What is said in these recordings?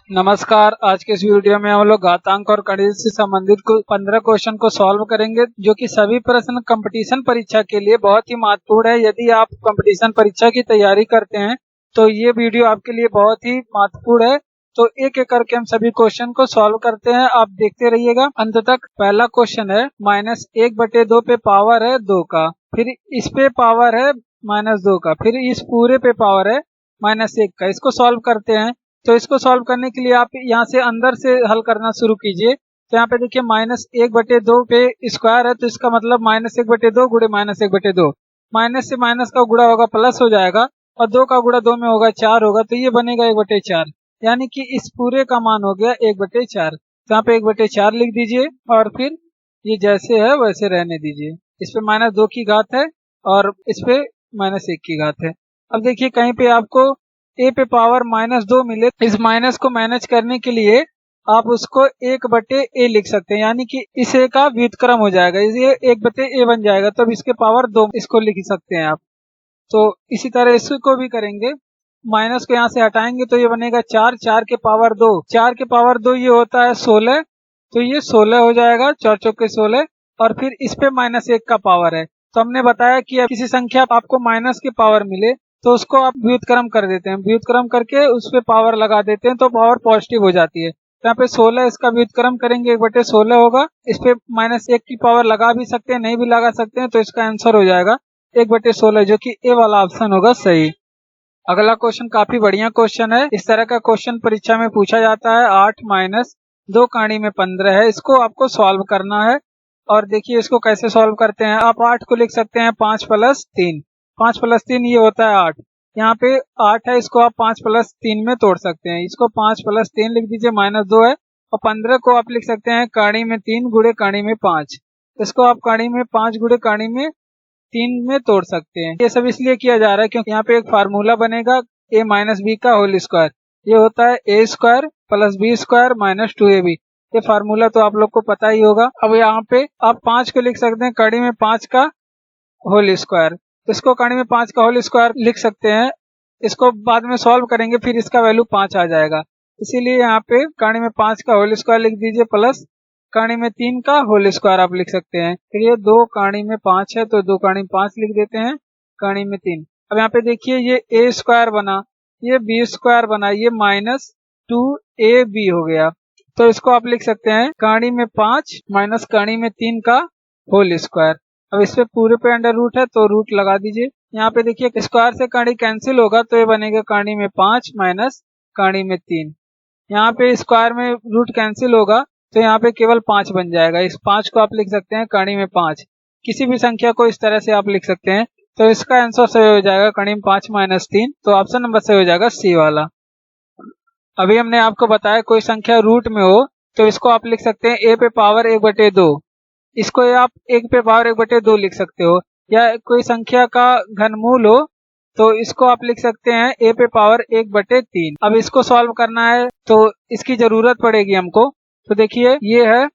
नमस्कार। आज के इस वीडियो में हम लोग घातांक और गणित से संबंधित 15 क्वेश्चन को सॉल्व करेंगे, जो कि सभी प्रश्न कंपटीशन परीक्षा के लिए बहुत ही महत्वपूर्ण है। यदि आप कंपटीशन परीक्षा की तैयारी करते हैं तो ये वीडियो आपके लिए बहुत ही महत्वपूर्ण है। तो एक एक करके हम सभी क्वेश्चन को सॉल्व करते हैं, आप देखते रहिएगा अंत तक। पहला क्वेश्चन है -1/2 पे पावर है 2 का, फिर इस पे पावर है -2 का, फिर इस पूरे पे पावर है -1 का। इसको सॉल्व करते हैं। तो इसको सॉल्व करने के लिए आप यहाँ से अंदर से हल करना शुरू कीजिए। तो यहाँ पे देखिए -1/2 पे स्क्वायर है, तो इसका मतलब -1/2 गुणे -1/2, माइनस से माइनस का गुणा होगा प्लस हो जाएगा, और 2 का गुणा 2 में होगा 4 होगा, तो ये बनेगा 1/4, यानी कि इस पूरे का मान हो गया 1/4। तो यहाँ पे 1/4 लिख दीजिए, और फिर ये जैसे है वैसे रहने दीजिए। इस पे -2 की घात है और इस पे -1 की घात है। अब देखिए कहीं पे आपको ए पे पावर -2 मिले, इस माइनस को मैनेज करने के लिए आप उसको 1/a लिख सकते हैं, यानी कि इस ए का व्युत्क्रम हो जाएगा, ये 1/a बन जाएगा, तब इसके पावर 2 इसको लिख सकते हैं आप। तो इसी तरह इसको भी करेंगे। माइनस को यहाँ से हटाएंगे तो ये बनेगा 4, 4 के पावर 2, 4 के पावर 2 ये होता है 16, तो ये 16 हो जाएगा, 4 चौके 16। और फिर इस पे -1 का पावर है, तो हमने बताया कि किसी संख्या आपको माइनस के पावर मिले तो उसको आप व्युत्क्रम कर देते हैं, व्युत्क्रम करके उस पे पावर लगा देते हैं, तो पावर पॉजिटिव हो जाती है। तो यहाँ पे 16 इसका व्युत्क्रम करेंगे 1/16 होगा। इस पे -1 की पावर लगा भी सकते हैं, नहीं भी लगा सकते हैं, तो इसका आंसर हो जाएगा 1/16, जो कि ए वाला ऑप्शन होगा सही। अगला क्वेश्चन काफी बढ़िया क्वेश्चन है। इस तरह का क्वेश्चन परीक्षा में पूछा जाता है। 8 - 2 काणी में 15 है, इसको आपको सॉल्व करना है। और देखिए इसको कैसे सॉल्व करते हैं। आप 8 को लिख सकते हैं 5 + 3, 5 + 3 ये होता है 8। यहाँ पे 8 है, इसको आप 5 + 3 में तोड़ सकते हैं। इसको 5 + 3 लिख दीजिए, -2 है। और 15 को आप लिख सकते हैं काणी में 3 गुणे काणी में 5। इसको आप काणी में 5 गुणे काणी में 3 में तोड़ सकते हैं। ये सब इसलिए किया जा रहा है क्योंकि यहाँ पे एक फार्मूला बनेगा a - b का होल स्क्वायर। ये होता है a² + b² - 2ab। ये फार्मूला तो आप लोग को पता ही होगा। अब यहाँ पे आप 5 को लिख सकते हैं कड़ी में 5 का होल स्क्वायर। इसको कड़ी में 5 का होल स्क्वायर लिख सकते हैं। इसको बाद में सॉल्व करेंगे, फिर इसका वैल्यू 5 आ जाएगा। इसीलिए यहाँ पे कड़ी में 5 का होल स्क्वायर लिख दीजिए, प्लस कड़ी में 3 का होल स्क्वायर आप लिख सकते हैं। फिर ये 2 कड़ी में 5 है, तो 2 कड़ी में 5 लिख देते हैं, कड़ी में 3। अब यहाँ पे देखिए ये a² बना, ये b² बना, ये -2ab हो गया। तो इसको आप लिख सकते हैं कड़ी में 5 माइनस कड़ी में 3 का होल स्क्वायर। अब इस पे पूरे पे अंडर रूट है, तो रूट लगा दीजिए। यहाँ पे देखिए स्क्वायर से कड़ी कैंसिल होगा, तो ये बनेगा कड़ी में 5 माइनस कड़ी में 3। यहाँ पे स्क्वायर में रूट कैंसिल होगा, तो यहाँ पे केवल 5 बन जाएगा। इस 5 को आप लिख सकते हैं कड़ी में 5। किसी भी संख्या को इस तरह से आप लिख सकते हैं, तो इसका आंसर सही हो जाएगा कड़ी में 5 माइनस 3। तो ऑप्शन नंबर सही हो जाएगा सी वाला। अभी हमने आपको बताया कोई संख्या रूट में हो तो इसको आप लिख सकते हैं a पे पावर 1/2। इसको आप 1 पे पावर 1/2 लिख सकते हो। या कोई संख्या का घनमूल हो तो इसको आप लिख सकते हैं a पे पावर 1/3। अब इसको सॉल्व करना है तो इसकी जरूरत पड़ेगी हमको। तो देखिए ये है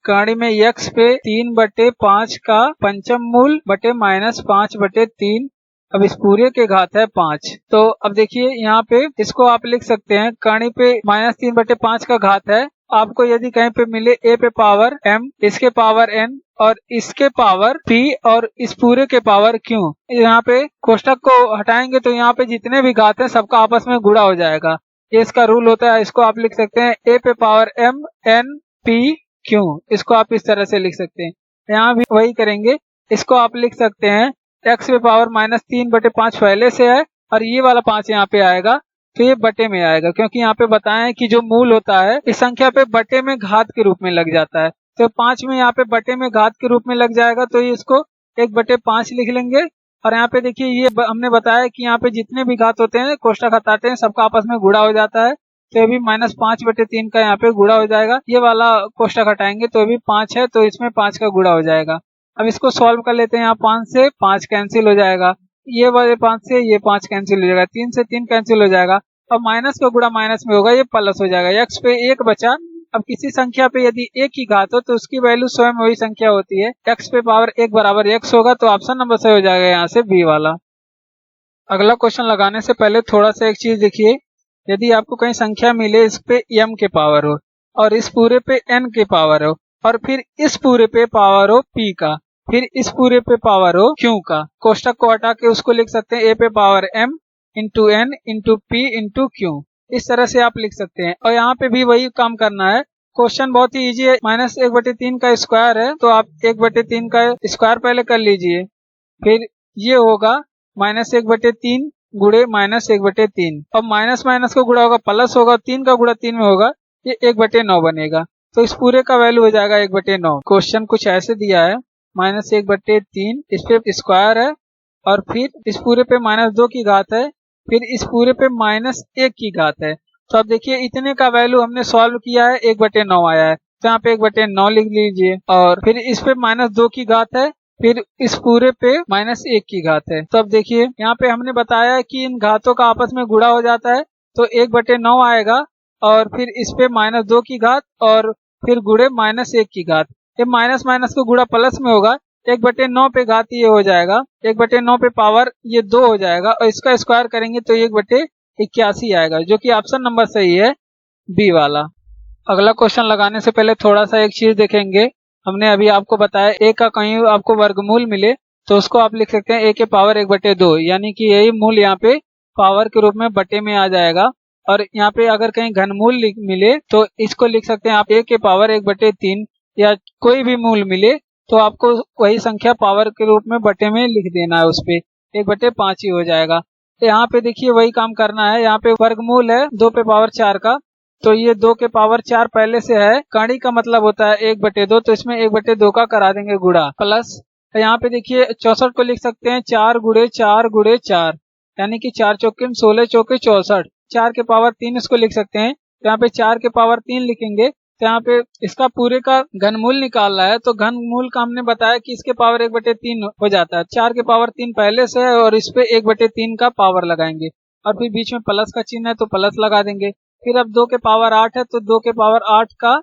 कड़ी में x पे 3/5 का पंचम मूल बटे -5/3। अब इस पूरे के घात है 5। तो अब देखिए यहाँ पे इसको आप लिख सकते हैं कड़ी पे -3/5 का घात है। आपको यदि कहीं पे मिले a पे पावर m, इसके पावर n और इसके पावर p और इस पूरे के पावर q, यहाँ पे कोष्टक को हटाएंगे तो यहाँ पे जितने भी घात है सबका आपस में गुणा हो जाएगा। ये इसका रूल होता है। इसको आप लिख सकते हैं a पे power m n p q। इसको आप इस तरह से लिख सकते हैं। यहाँ भी वही करेंगे। इसको आप लिख सकते हैं x पे पावर -3/5 पहले से है, और ये वाला 5 यहाँ पे आएगा, तो ये बटे में आएगा, क्योंकि यहाँ पे बताएं कि जो मूल होता है इस संख्या पे बटे में घात के रूप में लग जाता है। तो 5 में यहाँ पे बटे में घात के रूप में लग जाएगा, तो ये इसको 1/5 लिख लेंगे। और यहाँ पे देखिए ये हमने बताया कि यहाँ पे जितने भी घात होते हैं कोष्टक हटाते हैं सबका आपस में गुणा हो जाता है। तो ये भी -5/3 का यहाँ पे गुणा हो जाएगा। ये वाला कोष्टक हटाएंगे तो भी 5 है, तो इसमें 5 का गुणा हो जाएगा। अब इसको सॉल्व कर लेते हैं। यहाँ 5 से 5 कैंसिल हो जाएगा, ये वाले 5 से ये 5 कैंसिल हो जाएगा, 3 से 3 कैंसिल हो जाएगा। अब माइनस का गुणा माइनस में होगा, ये प्लस हो जाएगा। x पे 1 बचा। अब किसी संख्या पे यदि एक ही घात हो तो उसकी वैल्यू स्वयं वही संख्या होती है। x पे पावर 1 बराबर x होगा, तो ऑप्शन नंबर सही हो जाएगा यहाँ से बी वाला। अगला क्वेश्चन लगाने से पहले थोड़ा सा एक चीज देखिए यदि आपको कहीं संख्या मिले इस पे m के पावर हो और इस पूरे पे n के पावर हो और फिर इस पूरे पे पावर हो p का, फिर इस पूरे पे पावर हो q का, कोष्टक को हटा के उसको लिख सकते हैं a पे power m into n into p into q। इस तरह से आप लिख सकते हैं और यहाँ पे भी वही काम करना है। क्वेश्चन बहुत ही इजी है। -1/3 का स्क्वायर है तो आप 1/3 का स्क्वायर पहले कर लीजिए, फिर ये होगा -1/3 गुणे -1/3 और माइनस माइनस का गुणा होगा प्लस होगा, 3 का गुणा 3 में होगा, ये 1/9 बनेगा। तो इस पूरे का वैल्यू हो जाएगा 1/9। क्वेश्चन कुछ ऐसे दिया है, -1/3 इस पे स्क्वायर है और फिर इस पूरे पे -2 की घात है, फिर इस पूरे पे -1 की घात है। तो अब देखिए इतने का वैल्यू हमने सॉल्व किया है, 1/9 आया है, तो यहाँ पे 1/9 लिख लीजिए और फिर इस पे -2 की घात है, फिर इस पूरे पे -1 की घात है। तो अब देखिए यहाँ पे हमने बताया कि इन घातों का आपस में गुणा हो जाता है तो 1/9 आएगा और फिर इस पे -2 की घात और फिर गुणे -1 की घात। ये माइनस माइनस को गुणा प्लस में होगा, 1/9 पे घात ये हो जाएगा, 1/9 पे पावर ये 2 हो जाएगा और इसका स्क्वायर करेंगे तो 1/81 आएगा, जो कि ऑप्शन नंबर सही है बी वाला। अगला क्वेश्चन लगाने से पहले थोड़ा सा एक चीज देखेंगे। हमने अभी आपको बताया a का कहीं आपको वर्गमूल मिले तो उसको आप लिख सकते हैं a के पावर 1/2, यानी कि यही मूल यहाँ पे पावर के रूप में बटे में आ जाएगा। और यहाँ पे अगर कहीं घनमूल मिले तो इसको लिख सकते हैं आप a के पावर 1/3, या कोई भी मूल मिले तो आपको वही संख्या पावर के रूप में बटे में लिख देना है, उस पे 1/5 ही हो जाएगा। तो यहाँ पे देखिए वही काम करना है। यहाँ पे वर्गमूल है 2 पे पावर 4 का, तो ये 2 के पावर 4 पहले से है, कड़ी का मतलब होता है 1/2, तो इसमें 1/2 का करा देंगे गुणा प्लस। तो यहाँ पे देखिए 64 को लिख सकते हैं 4 गुणे 4 गुणे 4, यानी कि 4 चौके 16 चौके 64। 4 के पावर 3 इसको लिख सकते हैं, तो यहाँ पे 4 के पावर 3 लिखेंगे। तो यहाँ पे इसका पूरे का घनमूल निकालना है, तो घनमूल का हमने बताया कि इसके पावर 1/3 हो जाता है। 4 के पावर 3 पहले से है और इस पे 1/3 का पावर लगाएंगे और फिर बीच में प्लस का चिन्ह है तो प्लस लगा देंगे। फिर अब 2 के पावर 8 है तो 2 के पावर 8 का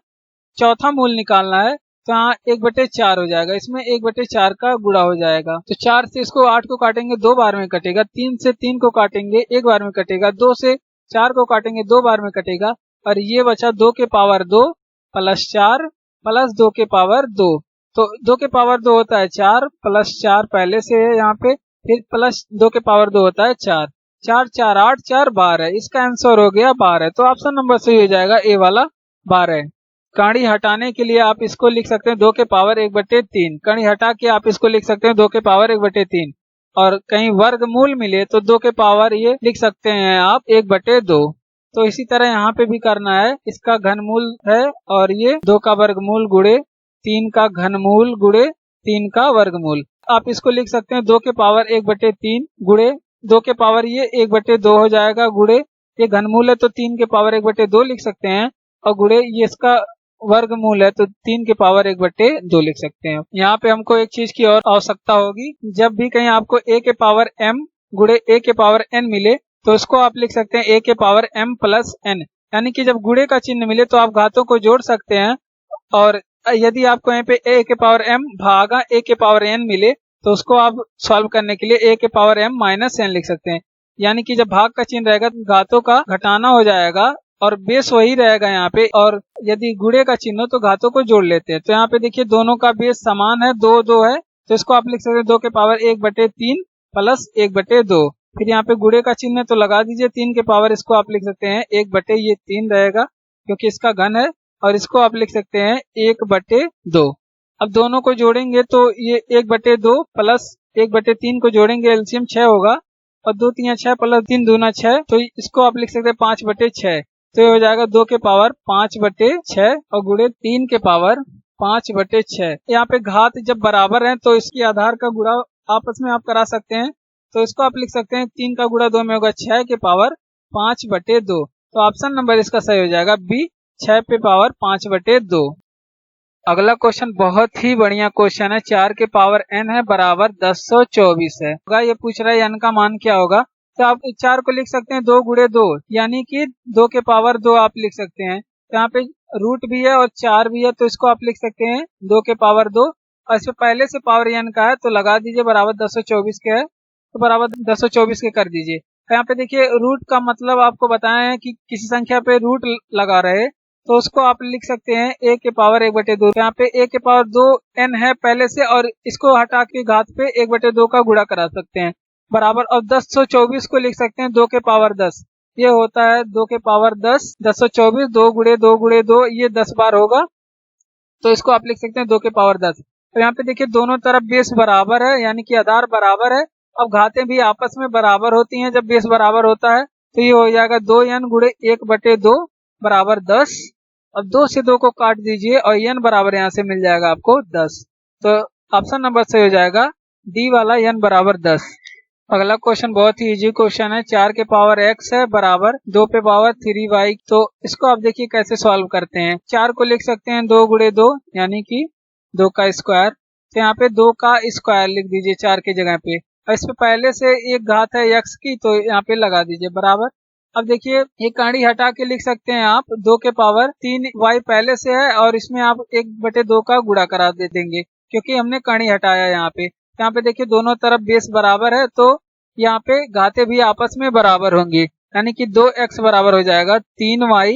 चौथा मूल निकालना है, तो यहाँ 1/4 हो जाएगा, इसमें 1/4 का गुणा हो जाएगा। तो 4 से इसको 8 को काटेंगे 2 बार में कटेगा, 3 से 3 को काटेंगे 1 बार में कटेगा, 2 से 4 को काटेंगे 2 बार में कटेगा और ये बचा 2 के पावर 2 प्लस 4 प्लस 2 के पावर 2। तो 2 के पावर 2 होता है 4 प्लस 4 पहले से है यहाँ पे, फिर प्लस 2 के पावर 2 होता है 4, 4 4 8 4 12। इसका आंसर हो गया 12, तो ऑप्शन नंबर सही हो जाएगा ए वाला 12। कड़ी हटाने के लिए आप इसको लिख सकते हैं 2 के पावर 1/3, कड़ी हटा के आप इसको लिख सकते हैं 2 के पावर 1/3 और कहीं वर्गमूल मिले तो 2 के पावर ये लिख सकते हैं आप 1/2। तो इसी तरह यहाँ पे भी करना है, इसका घनमूल है और ये 2 का वर्गमूल गुणे 3 का घनमूल गुणे 3 का वर्गमूल। आप इसको लिख सकते हैं 2 के पावर 1/3 गुणे 2 के पावर ये 1/2 हो जाएगा, गुणे ये घनमूल है तो 3 के पावर 1/2 लिख सकते हैं और गुणे ये इसका वर्गमूल है तो 3 के पावर 1/2 लिख सकते हैं। यहाँ पे हमको एक चीज की और आवश्यकता होगी, जब भी कहीं आपको a के पावर m गुणे a के पावर n मिले तो उसको आप लिख सकते हैं a के पावर m प्लस n, यानी कि जब गुणे का चिन्ह मिले तो आप घातों को जोड़ सकते हैं। और यदि आपको यहाँ पे a के पावर m भागा a के पावर n मिले तो उसको आप सॉल्व करने के लिए a के पावर m माइनस n लिख सकते हैं, यानी कि जब भाग का चिन्ह रहेगा तो घातों का घटाना हो जाएगा और बेस वही रहेगा यहाँ पे, और यदि गुणे का चिन्ह हो तो घातों को जोड़ लेते हैं। तो यहाँ पे देखिए दोनों का बेस समान है, 2 2 है, तो इसको आप लिख सकते हैं 2 के पावर 1/3 प्लस 1/2। फिर यहाँ पे गुणे का चिन्ह है तो लगा दीजिए, 3 के पावर इसको आप लिख सकते हैं 1/3 रहेगा क्योंकि इसका घन है, और इसको आप लिख सकते हैं 1/2। अब दोनों को जोड़ेंगे तो ये 1/2 प्लस 1/3 को जोड़ेंगे, एलसीएम 6 होगा और 2 3 6 प्लस 3 दूना 6, तो इसको आप लिख सकते हैं 5/6। तो ये हो जाएगा 2 के पावर 5/6 और गुणे 3 के पावर 5/6। यहाँ पे घात जब बराबर है तो इसकी आधार का गुणा आपस में आप करा सकते हैं, तो इसको आप लिख सकते हैं 3 का गुणा 2 में होगा 6 के पावर 5/2। तो ऑप्शन नंबर इसका सही हो जाएगा बी, 6 पे पावर 5/2। अगला क्वेश्चन बहुत ही बढ़िया क्वेश्चन है, 4 के पावर n है बराबर 1024 है। ये पूछ रहा है n का मान क्या होगा, तो आप 4 को लिख सकते हैं 2 गुणे 2, यानी कि 2 के पावर 2 आप लिख सकते हैं। तो यहाँ पे रूट भी है और 4 भी है तो इसको आप लिख सकते हैं 2 के पावर 2, और इसमें पहले से पावर n का है तो लगा दीजिए बराबर 1024 के है, तो बराबर 1024 के कर दीजिए। यहाँ पे देखिए रूट का मतलब आपको बताया है कि किसी संख्या पे रूट लगा रहे तो उसको आप लिख सकते हैं a के पावर 1/2। यहाँ पे a के पावर 2 n है पहले से, और इसको हटा के घात पे 1/2 का गुणा करा सकते हैं बराबर। अब 1024 को लिख सकते हैं 2 के पावर 10, ये होता है 2 के पावर 10। 1024 2 गुणे 2 गुणे 2, ये 10 बार होगा, तो इसको आप लिख सकते हैं 2 के पावर 10। तो यहाँ पे देखिए दोनों तरफ बेस बराबर है, यानी कि आधार बराबर है। अब घातें भी आपस में बराबर होती हैं जब बेस बराबर होता है, तो ये हो जाएगा 2n गुणे 1/2 बराबर 10। अब 2 से 2 को काट दीजिए और n बराबर यहाँ से मिल जाएगा आपको 10। तो ऑप्शन नंबर से हो जाएगा डी वाला n बराबर 10। अगला क्वेश्चन बहुत ही इजी क्वेश्चन है। 4 के पावर x है बराबर 2 पे पावर 3y। तो इसको आप देखिए कैसे सॉल्व करते हैं। 4 को लिख सकते हैं 2 गुणे 2 यानी कि 2 का स्क्वायर। तो यहाँ पे 2 का स्क्वायर लिख दीजिए 4 की जगह पे, और इस पे पहले से एक घात है x की, तो यहाँ पे लगा दीजिए बराबर। अब देखिए ये कांडी हटा के लिख सकते हैं आप 2 के पावर 3y पहले से है, और इसमें आप 1/2 का गुणा करा दे देंगे क्योंकि हमने कांडी हटाया यहाँ पे। यहाँ पे देखिए दोनों तरफ बेस बराबर है, तो यहाँ पे घाते भी आपस में बराबर होंगी, यानी कि 2x बराबर हो जाएगा 3y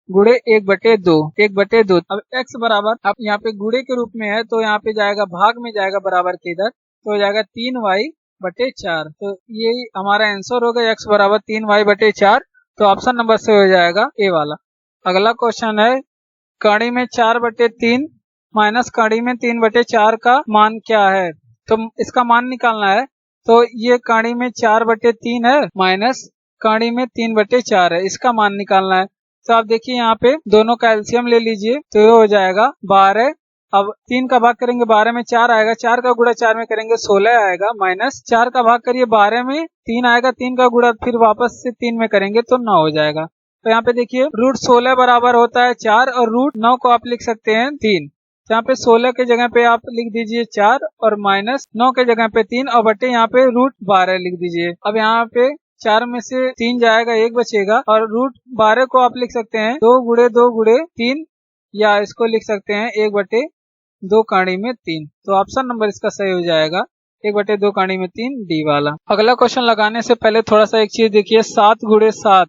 गुणे 1/2। 1/2 अब x बराबर अब यहाँ पे गुणे के रूप में है, तो यहाँ पे जाएगा भाग में जाएगा बराबर के इधर, तो हो जाएगा 3y/4। तो यही हमारा आंसर होगा, x बराबर 3y/4। तो ऑप्शन नंबर से हो जाएगा ए वाला। अगला क्वेश्चन है कड़ी में 4/3 माइनस कड़ी में 3/4 का मान क्या है। तो इसका मान निकालना है। तो ये कड़ी में 4/3 है माइनस कड़ी में 3/4 है, इसका मान निकालना है। तो आप देखिए यहाँ पे दोनों का एलसीएम ले लीजिए, तो ये हो जाएगा 12। अब 3 का भाग करेंगे 12 में 4 आएगा, 4 का गुणा 4 में करेंगे 16 आएगा, माइनस 4 का भाग करिए 12 में 3 आएगा, 3 का गुणा फिर वापस से 3 में करेंगे तो 9 हो जाएगा। तो यहाँ पे देखिए रूट 16 बराबर होता है 4, और रूट 9 को आप लिख सकते हैं 3। यहाँ पे 16 के जगह पे आप लिख दीजिए 4, और माइनस 9 के जगह पे 3, और बटे यहाँ पे रूट 12 लिख दीजिए। अब यहाँ पे 4 में से 3 जाएगा, 1 बचेगा, और रूट 12 को आप लिख सकते हैं 2 गुणे 2 गुणे 3, या इसको लिख सकते हैं 1/2 काणी में 3। तो ऑप्शन नंबर इसका सही हो जाएगा 1/2 काणी में 3 डी वाला। अगला क्वेश्चन लगाने से पहले थोड़ा सा एक चीज देखिए, 7 गुणे 7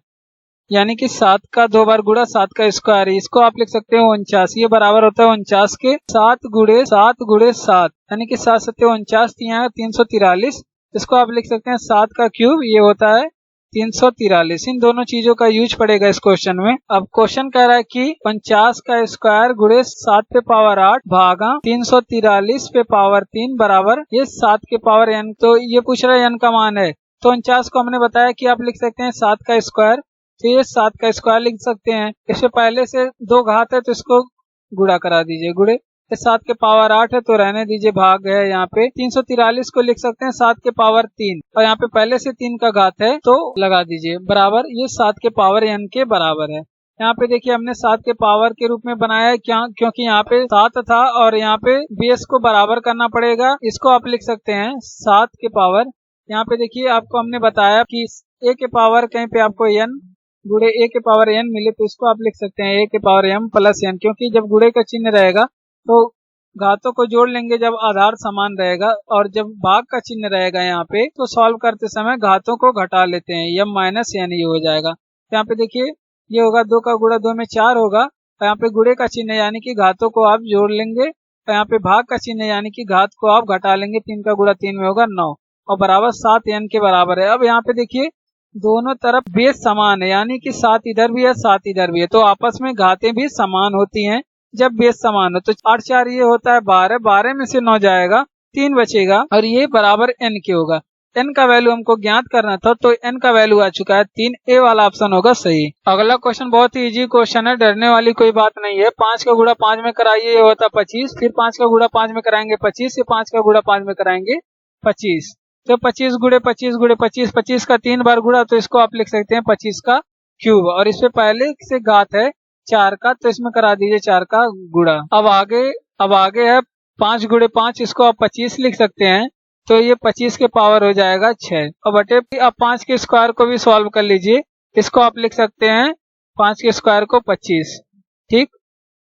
यानी कि 7 का 2 बार गुणा 7 का स्क्वायर, इसको आप लिख सकते हैं 49। ये बराबर होता है 49 के 7 गुणे 7 गुणे 7, यानी कि 7 7 49, 343। इसको आप लिख सकते हैं 7 का क्यूब, ये होता है 343। इन दोनों चीजों का यूज पड़ेगा इस क्वेश्चन में। अब क्वेश्चन कह रहा है कि 49 का स्क्वायर गुणे 7 पे पावर 8 भागा 343 पे पावर 3 बराबर ये 7 के पावर n। तो ये पूछ रहा है n का मान है। तो 49 को हमने बताया कि आप लिख सकते हैं 7 का स्क्वायर, तो ये 7 का स्क्वायर लिख सकते हैं। इससे पहले से 2 घात है तो इसको गुणा करा दीजिए, गुणे 7 के पावर 8 है तो रहने दीजिए, भाग है यहाँ पे 343 को लिख सकते हैं 7 के पावर 3, और यहाँ पे पहले से 3 का घात है तो लगा दीजिए बराबर, ये 7 के पावर n के बराबर है। यहाँ पे देखिए हमने 7 के पावर के रूप में बनाया है, क्या क्योंकि यहाँ पे 7 था और यहाँ पे बेस को बराबर करना पड़ेगा। इसको आप लिख सकते हैं 7 के पावर, यहाँ पे देखिए आपको हमने बताया कि a के पावर कहीं पे आपको n गुणे a के पावर n मिले, तो इसको आप लिख सकते हैं a के पावर m प्लस n, क्योंकि जब गुणे का चिन्ह रहेगा तो घातों को जोड़ लेंगे जब आधार समान रहेगा, और जब भाग का चिन्ह रहेगा यहाँ पे तो सॉल्व करते समय घातों को घटा लेते हैं, m माइनस n ये हो जाएगा। यहाँ पे देखिए ये होगा 2 का गुणा 2 में 4 होगा, और यहाँ पे गुणे का चिन्ह यानी कि घातों को आप जोड़ लेंगे, और यहाँ पे भाग का चिन्ह यानी कि घात को आप घटा लेंगे, 3 का गुणा 3 में होगा 9, और बराबर 7 n के बराबर है। अब यहाँ पे देखिए दोनों तरफ बेस समान है, यानी कि 7 इधर भी है 7 इधर भी है, तो आपस में घातें भी समान होती हैं जब बेस समान हो। तो 8 4 ये होता है 12, 12 में से 9 जाएगा, 3 बचेगा, और ये बराबर n के होगा। n का वैल्यू हमको ज्ञात करना था, तो n का वैल्यू आ चुका है 3, ए वाला ऑप्शन होगा सही। अगला क्वेश्चन बहुत ही इजी क्वेश्चन है, डरने वाली कोई बात नहीं है। 5 का गुणा 5 में कराइए, ये होता 25, फिर 5 का गुणा 5 में कराएंगे 25, ये 5 का गुणा 5 में कराएंगे 25, तो 25 गुणे 25 गुणे 25, 25 का 3 बार गुणा, तो इसको आप लिख सकते हैं 25 का क्यूब, और इसमें पहले से घात है 4 का, तो इसमें करा दीजिए 4 का गुणा। अब आगे है 5 गुणे 5, इसको आप 25 लिख सकते हैं, तो ये 25 के पावर हो जाएगा 6, और बटे अब 5 के स्क्वायर को भी सॉल्व कर लीजिए, इसको आप लिख सकते हैं 5 के स्क्वायर को 25, ठीक,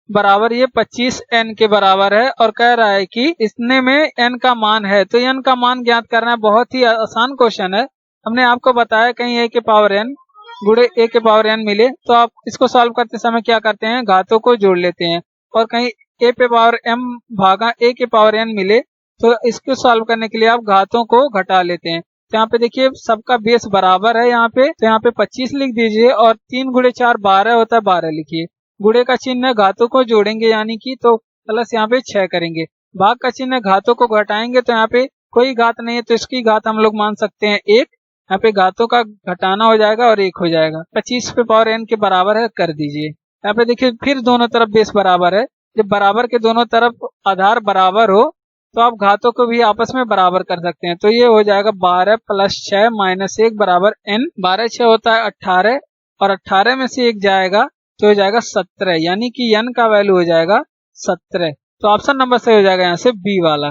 बराबर ये 25 n के बराबर है। और कह रहा है कि इसने में n का मान है, तो n का मान ज्ञात करना है, बहुत ही आसान क्वेश्चन है। हमने आपको बताया कहीं a के पावर n गुणे a के पावर n मिले तो आप इसको सॉल्व करते समय क्या करते हैं, घातों को जोड़ लेते हैं। और कहीं a पे पावर m भागा a के पावर n मिले तो इसको सॉल्व करने के लिए आप घातों को घटा लेते हैं। तो यहाँ पे देखिए सबका बेस बराबर है यहाँ पे, तो यहाँ पे 25 लिख दीजिए और 3 गुणे 4 12 होता है, 12 लिखिए। गुणे का चिन्ह है, घातों को जोड़ेंगे यानी कि तो प्लस यहाँ पे 6 करेंगे। भाग का चिन्ह है, घातों को घटाएंगे तो यहाँ पे कोई घात नहीं है तो इसकी घात हम लोग मान सकते हैं 1। यहाँ पे घातों का घटाना हो जाएगा और 1 हो जाएगा। 25 पे पावर n के बराबर है, कर दीजिए। यहाँ पे देखिए फिर दोनों तरफ बेस बराबर है। जब बराबर के दोनों तरफ आधार बराबर हो तो आप घातों को भी आपस में बराबर कर सकते हैं। तो ये हो जाएगा 12 प्लस 6 माइनस 1 बराबर n। 12 6 होता है 18 और 18 में से 1 जाएगा तो हो जाएगा 17, यानी कि n का वैल्यू हो जाएगा 17। तो ऑप्शन नंबर से हो जाएगा यहाँ से बी वाला।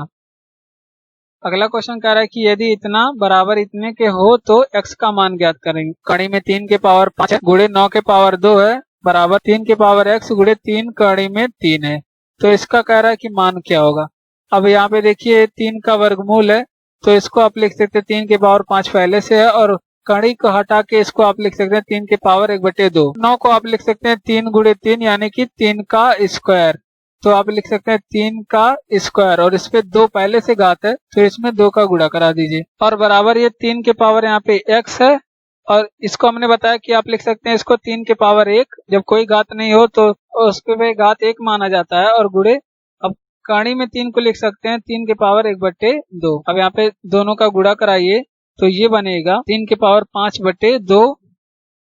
अगला क्वेश्चन कह रहा है कि यदि इतना बराबर इतने के हो तो x का मान ज्ञात करेंगे। कड़ी में 3 के पावर 5 गुणे 9 के पावर 2 है बराबर 3 के पावर x गुणे 3 कड़ी में 3 है। तो इसका कह रहा है कि मान क्या होगा। अब यहाँ पे देखिए 3 का वर्गमूल है तो इसको आप लिख सकते हैं 3 के पावर 5 पहले से है और कड़ी को हटा के इसको आप लिख सकते हैं 3 के पावर 1/2। 9 को आप लिख सकते हैं 3 गुणे 3 यानी कि 3 का स्क्वायर। तो आप लिख सकते हैं 3 का स्क्वायर और इस पे 2 पहले से घात है तो इसमें 2 का गुणा करा दीजिए और बराबर ये 3 के पावर यहाँ पे x है और इसको हमने बताया कि आप लिख सकते हैं इसको 3 के पावर 1। जब कोई घात नहीं हो तो उसके घात 1 माना जाता है और गुणे अब कड़ी में 3 को लिख सकते हैं 3 के पावर 1/2। अब यहाँ पे दोनों का गुणा कराइए तो ये बनेगा 3 के पावर 5/2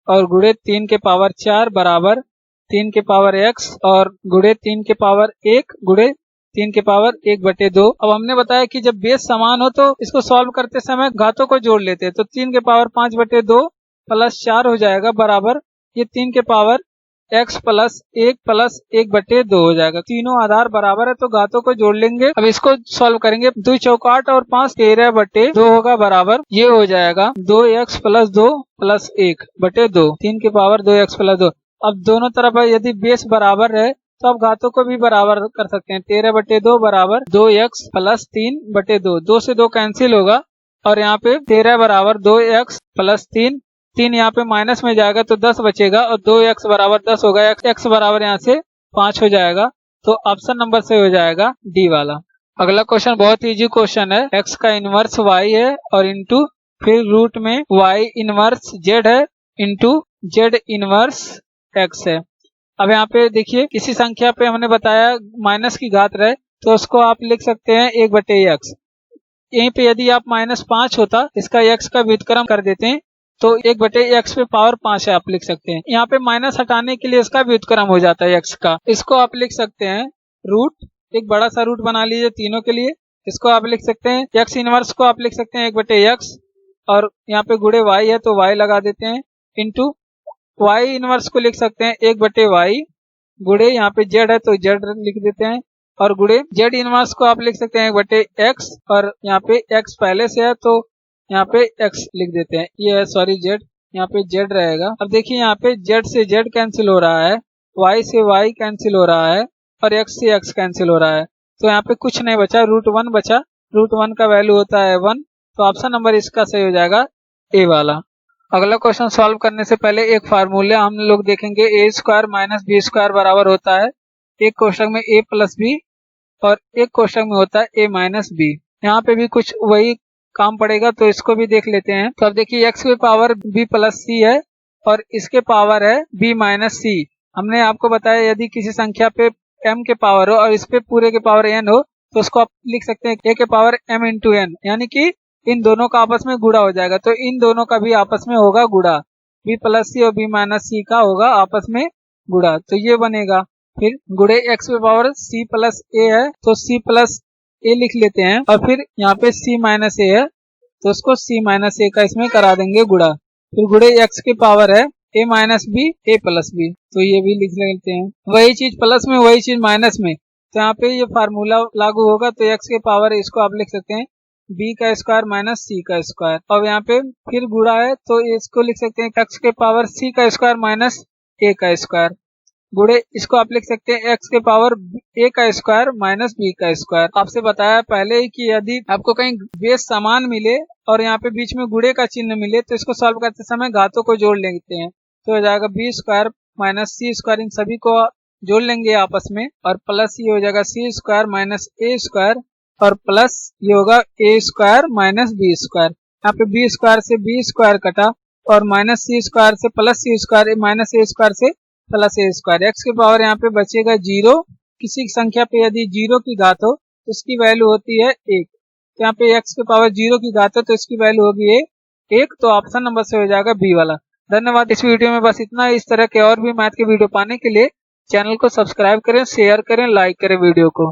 और गुणे 3 के पावर 4 बराबर 3 के पावर x और गुणे 3 के पावर 1 गुणे 3 के पावर 1/2। अब हमने बताया कि जब बेस समान हो तो इसको सॉल्व करते समय घातों को जोड़ लेते हैं। तो 3 के पावर 5/2 प्लस 4 हो जाएगा बराबर ये 3 के पावर x प्लस 1 हो जाएगा। तीनों आधार बराबर है तो घातों को जोड़ लेंगे। अब इसको सॉल्व करेंगे 2 चौका 8 और 5 13/2 होगा बराबर ये हो जाएगा 2x प्लस 2 प्लस 1/2 3 के पावर 2x प्लस 2। अब दोनों तरफ यदि बेस बराबर है तो आप घातों को भी बराबर कर सकते हैं। 13/2 बराबर 2x प्लस 3/2। 2 से 2 कैंसिल होगा और यहाँ पे 13 बराबर 2x प्लस 3 यहाँ पे माइनस में जाएगा तो 10 बचेगा और 2x बराबर 10 होगा। x बराबर यहाँ से 5 हो जाएगा। तो ऑप्शन नंबर से हो जाएगा डी वाला। अगला क्वेश्चन बहुत इजी क्वेश्चन है। x का इनवर्स y है और इंटू फिर रूट में y इनवर्स z है इंटू z इनवर्स x है। अब यहाँ पे देखिए किसी संख्या पे हमने बताया माइनस की घात रहे तो उसको आप लिख सकते हैं 1/x। यहीं पे यदि आप -5 होता इसका x का व्युत्क्रम कर देते हैं तो 1/x पे पावर 5 है आप लिख सकते हैं। यहाँ पे माइनस हटाने के लिए इसका व्युत्क्रम हो जाता है x का। इसको आप लिख सकते हैं रूट, एक बड़ा सा रूट बना लीजिए तीनों के लिए। इसको आप लिख सकते हैं x इनवर्स को आप लिख सकते हैं 1/x और यहाँ पे गुणे y है तो y लगा देते हैं इंटू y इनवर्स को लिख सकते हैं 1/y गुणे यहाँ पे z है तो z लिख देते हैं और गुणे z इनवर्स को आप लिख सकते हैं 1/x और यहाँ पे x पहले से है तो यहाँ पे x लिख देते हैं। ये है सॉरी z, यहाँ पे z रहेगा। अब देखिए यहाँ पे z से z कैंसिल हो रहा है, y से y कैंसिल हो रहा है और x से x कैंसिल हो रहा है तो यहाँ पे कुछ नहीं बचा, √1 बचा। √1 का वैल्यू होता है 1। तो ऑप्शन नंबर इसका सही हो जाएगा ए वाला। अगला क्वेश्चन सॉल्व करने से पहले एक फार्मूला हम लोग देखेंगे a² माइनस b² बराबर होता है। एक क्वेश्चन में a प्लस b और एक क्वेश्चन में होता है a माइनस b। यहाँ पे भी कुछ वही काम पड़ेगा तो इसको भी देख लेते हैं। तो अब देखिए x के पावर b प्लस c है और इसके पावर है b माइनस c। हमने आपको बताया यदि किसी संख्या पे m के पावर हो और इस पे पूरे के पावर n हो तो उसको आप लिख सकते हैं a के पावर m इंटू n, यानी कि इन दोनों का आपस में गुणा हो जाएगा। तो इन दोनों का भी आपस में होगा गुणा, b प्लस सी और b माइनस सी का होगा आपस में गुणा। तो ये बनेगा फिर गुणे x के पावर c प्लस a है तो c प्लस a लिख लेते हैं और फिर यहाँ पे c माइनस a है तो उसको c माइनस a का इसमें करा देंगे गुणा। फिर गुणे x के पावर है a minus b a plus b, तो ये भी लिख लेते हैं। वही चीज प्लस में वही चीज माइनस में, तो यहाँ पे ये फार्मूला लागू होगा तो x के पावर इसको आप लिख सकते हैं b का स्क्वायर माइनस c का स्क्वायर। अब यहाँ पे फिर गुणा है तो इसको लिख सकते हैं x के पावर c का स्क्वायर माइनस a का स्क्वायर। गुणे इसको आप लिख सकते हैं x के पावर a का स्क्वायर माइनस b का स्क्वायर। आपसे बताया पहले ही कि यदि आपको कहीं बेस समान मिले और यहाँ पे बीच में गुणे का चिन्ह मिले तो इसको सॉल्व करते समय घातों को जोड़ लेते हैं, तो हो जाएगा b square minus c square. इन सभी को जोड़ लेंगे आपस में और प्लस ये हो जाएगा c square minus a square और प्लस ये होगा a square minus b square. यहाँ पे b स्क्वायर से b स्क्वायर कटा और माइनस c स्क्वायर से plus c square minus a square से प्लस a स्क्वायर। x के पावर यहाँ पे बचेगा 0। किसी संख्या पे यदि 0 की घात हो तो उसकी वैल्यू होती है 1। यहाँ पे x के पावर 0 की घात हो तो इसकी वैल्यू होगी 1। तो ऑप्शन नंबर से हो जाएगा बी वाला। धन्यवाद। इस वीडियो में बस इतना। इस तरह के और भी मैथ के वीडियो पाने के लिए चैनल को सब्सक्राइब करें, शेयर करें, लाइक करें वीडियो को।